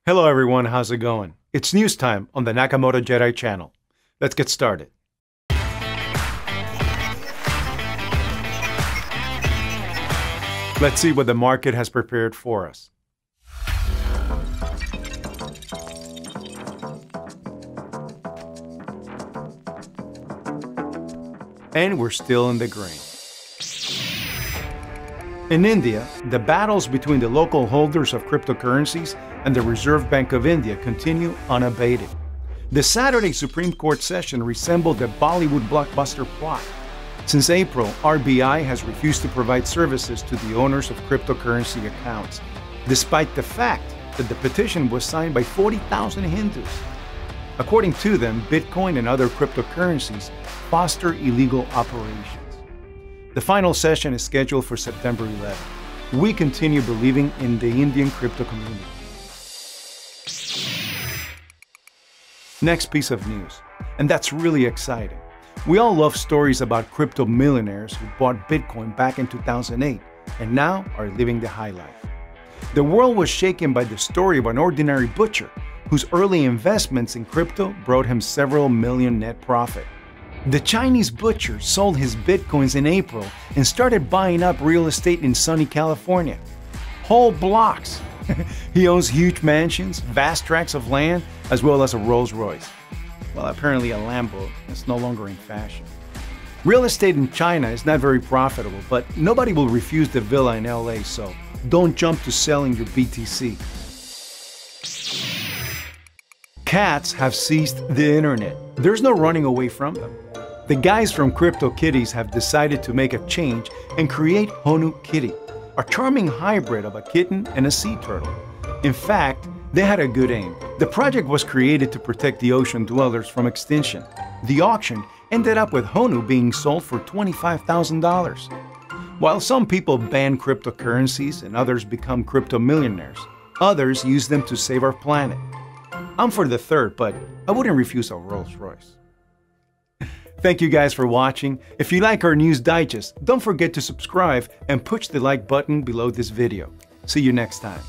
Hello everyone, how's it going? It's news time on the NakamotoJedi channel. Let's get started. Let's see what the market has prepared for us. And we're still in the green. In India, the battles between the local holders of cryptocurrencies and the Reserve Bank of India continue unabated. The Saturday Supreme Court session resembled a Bollywood blockbuster plot. Since April, RBI has refused to provide services to the owners of cryptocurrency accounts, despite the fact that the petition was signed by 40,000 Hindus. According to them, Bitcoin and other cryptocurrencies foster illegal operations. The final session is scheduled for September 11. We continue believing in the Indian crypto community. Next piece of news, and that's really exciting. We all love stories about crypto millionaires who bought Bitcoin back in 2008 and now are living the high life. The world was shaken by the story of an ordinary butcher whose early investments in crypto brought him several million net profit. The Chinese butcher sold his Bitcoins in April and started buying up real estate in sunny California. Whole blocks! He owns huge mansions, vast tracts of land, as well as a Rolls Royce. Well, apparently a Lambo is no longer in fashion. Real estate in China is not very profitable, but nobody will refuse the villa in LA, so don't jump to selling your BTC. Cats have seized the internet. There's no running away from them. The guys from CryptoKitties have decided to make a change and create Honu Kitty, a charming hybrid of a kitten and a sea turtle. In fact, they had a good aim. The project was created to protect the ocean dwellers from extinction. The auction ended up with Honu being sold for $25,000. While some people ban cryptocurrencies and others become crypto millionaires, others use them to save our planet. I'm for the third, but I wouldn't refuse a Rolls Royce. Thank you guys for watching. If you like our news digest, don't forget to subscribe and push the like button below this video. See you next time.